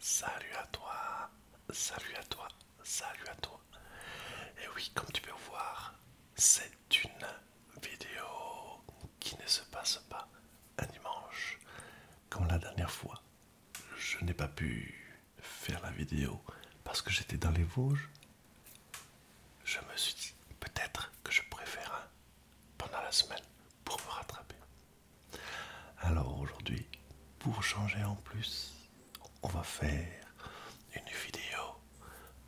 Salut à toi, salut à toi, salut à toi. Et oui, comme tu peux voir, c'est une vidéo qui ne se passe pas un dimanche. Comme la dernière fois, je n'ai pas pu faire la vidéo parce que j'étais dans les Vosges. Je me suis dit peut-être que je pourrais faire un pendant la semaine pour me rattraper. Alors aujourd'hui, pour changer en plus, on va faire une vidéo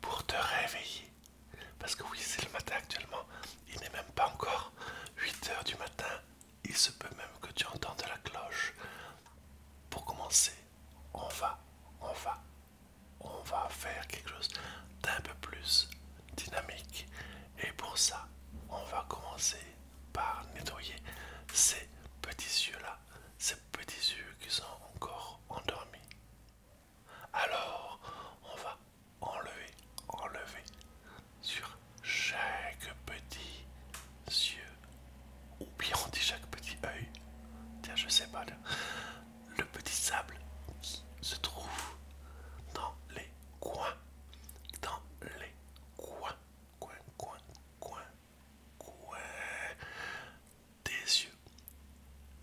pour te réveiller. Parce que oui, c'est le matin actuellement. Il n'est même pas encore 8 heures du matin. Il se peut même que tu entendes la cloche. Pour commencer, on va, on va, on va faire quelque chose d'un peu plus dynamique. Et pour ça, on va commencer par nettoyer ces petits yeux-là. Ces petits yeux qui sont encore endormis. Alors, on va enlever sur chaque petit yeux, ou bien on dit chaque petit œil. Tiens, je sais pas, le petit sable qui se trouve dans les coins, dans les coins, coins, coins, coins des yeux.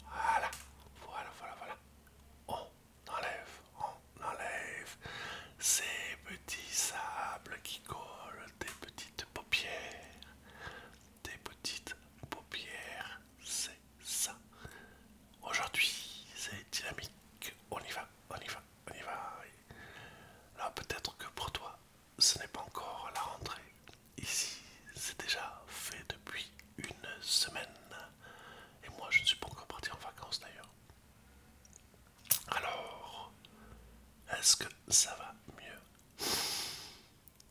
Voilà, voilà. On enlève ces petits sables qui collent des petites paupières. Des petites paupières, c'est ça. Aujourd'hui, c'est dynamique. On y va, on y va, on y va. Là, peut-être que pour toi, ce n'est pas encore la rentrée. Ici, c'est déjà fait depuis une semaine. Et moi, je ne suis pas encore parti en vacances d'ailleurs. Alors, est-ce que ça va mieux?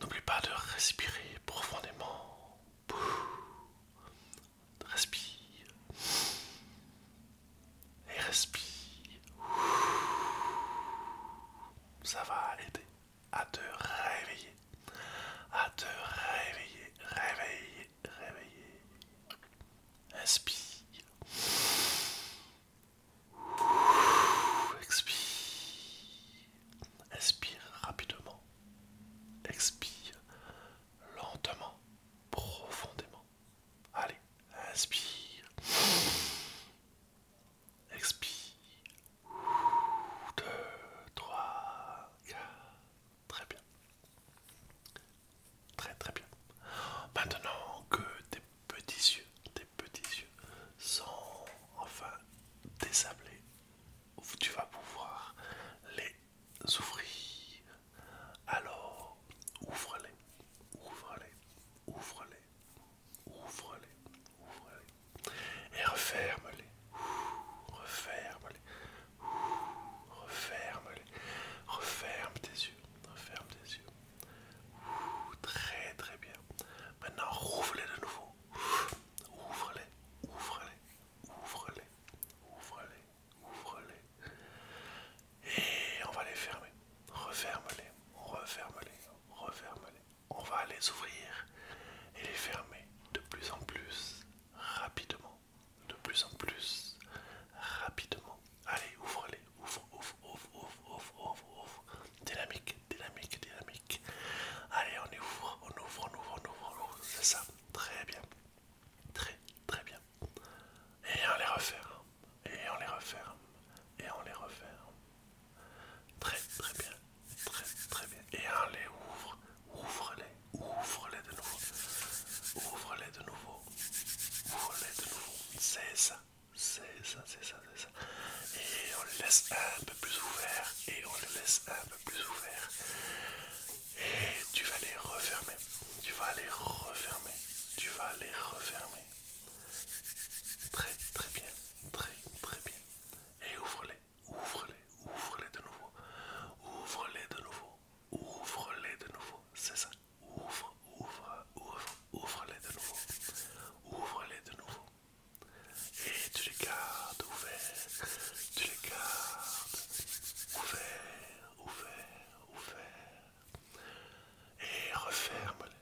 N'oublie pas de respirer profondément. Respire et respire. Ça va aider à te réveiller, à te réveiller, réveiller. Inspire, expire, inspire rapidement, expire lentement, profondément. Allez, inspire, expire. 2, 3, 4. Très bien, très bien. Maintenant que tes petits yeux sont enfin désablés, tu vas pouvoir les ouvrir. Alors, ouvre-les, ouvre-les, ouvre-les, ouvre-les, ouvre-les. Et referme-les, referme-les, referme-les. Referme tes yeux, referme tes yeux. Très bien. Maintenant, rouvre-les de nouveau. Ouvre-les, ouvre-les, ouvre-les, ouvre-les, ouvre-les. Et on va les fermer. Referme-les, referme-les, referme-les. On va les ouvrir et les fermer de plus en plus rapidement. De plus en plus rapidement. Allez, ouvre-les, ouvre. Dynamique. Allez, on ouvre. C'est ça. Très bien. Très bien. Et on les referme. Et on les referme. Et on les referme. Très bien. Très bien. Et on les ouvre. Ouvre-les de nouveau. Ouvre-les de nouveau. Ouvre-les de nouveau. C'est ça. Et on les laisse un peu plus ouverts. Et on les laisse un peu plus ouverts. Et tu vas les refermer. Tu vas les refermer. Tu vas les refermer. Très bien. Très bien. Et ouvre-les de nouveau. Ouvre-les de nouveau. Ouvre-les de nouveau. C'est ça. Ouvre-les de nouveau. Ouvre-les de nouveau. Et tu les gardes ouverts. Tu les gardes ouverts. Et referme-les.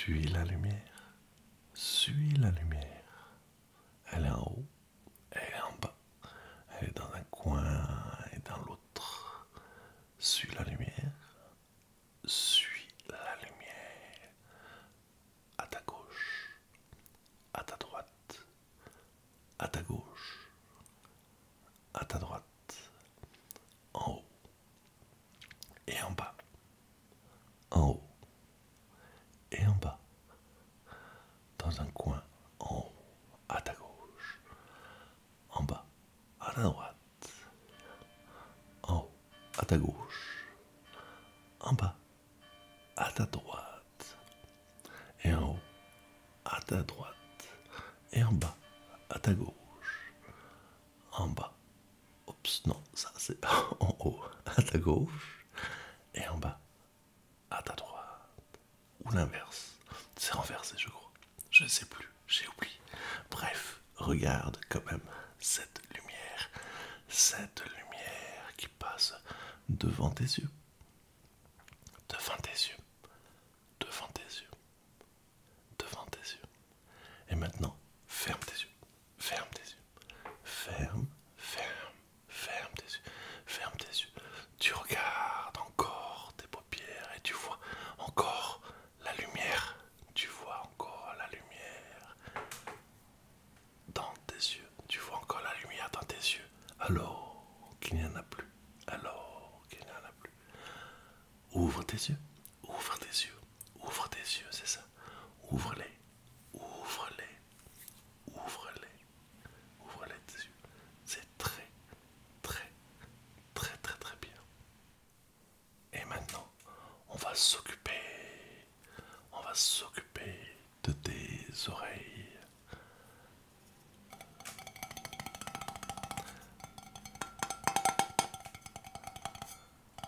Suis la lumière. Suis la lumière. Elle est en haut. Elle est en bas. Elle est dans un coin et dans l'autre. Suis la lumière. Suis la lumière. À ta gauche. À ta droite. À ta gauche. À ta droite. En haut. Et en bas. En haut. Et en bas. Dans un coin. En haut. À ta gauche. En bas. À ta droite. En haut. À ta gauche. En bas. À ta droite. Et en haut. À ta droite. Et en bas. À ta gauche. En bas. Oups, non, ça c'est en haut. À ta gauche. Et en bas. À ta droite. Ou l'inverse. C'est renversé, je crois. Je ne sais plus. J'ai oublié. Bref, regarde quand même cette lumière. Cette lumière qui passe devant tes yeux. Devant tes yeux. Devant tes yeux. Devant tes yeux. Et maintenant, ferme tes yeux. Ferme tes yeux. Ferme, ferme, ferme tes yeux. Ferme tes yeux. Tu regardes encore tes paupières et tu vois encore la lumière. Tu vois encore la lumière dans tes yeux. Tu vois encore la lumière dans tes yeux. Alors qu'il n'y en a plus. Alors qu'il n'y en a plus. Ouvre tes yeux. Ouvre tes yeux. Ouvre tes yeux, c'est ça. Ouvre-les. Ouvre-les. Ouvre-les. Ouvre-les tes yeux. C'est très, très, très, très, très bien. Et maintenant, on va s'occuper. On va s'occuper de tes oreilles.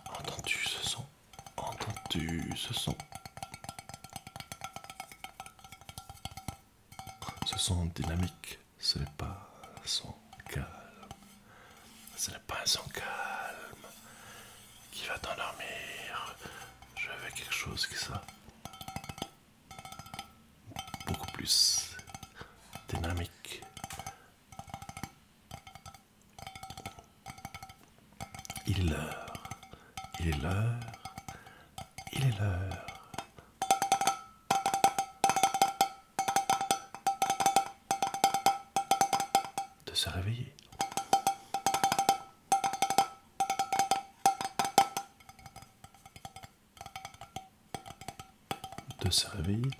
Entends-tu ce son? Entends-tu ce son? Ce son dynamique, ce n'est pas un son calme. Ce n'est pas un son calme qui va t'endormir. Je veux quelque chose qui soit beaucoup plus dynamique. Il est l'heure. Il est l'heure. Il est l'heure. De se réveiller. De se réveiller.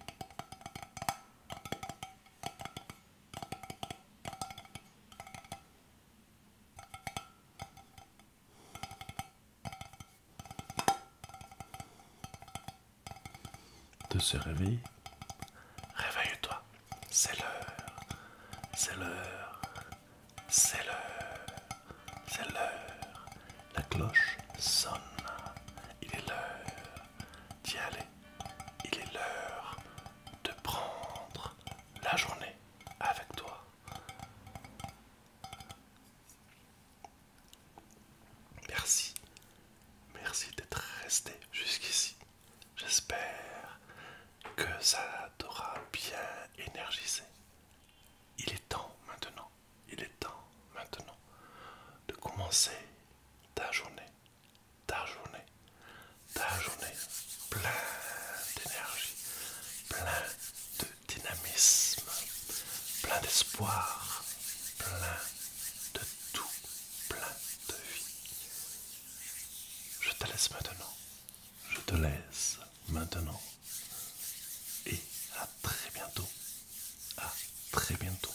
De se réveiller. Réveille-toi. C'est l'heure. C'est l'heure. C'est l'heure. C'est l'heure. La cloche sonne. Il est l'heure d'y aller. Il est l'heure de prendre la journée avec toi. Merci. Merci d'être resté jusqu'ici. J'espère que ça t'aura bien énergisé. Il est temps maintenant. Il est temps maintenant de commencer ta journée. Ta journée. Ta journée. Plein d'énergie. Plein de dynamisme. Plein d'espoir. Plein de tout. Plein de vie. Je te laisse maintenant. Je te laisse maintenant. Et à très bientôt. À très bientôt.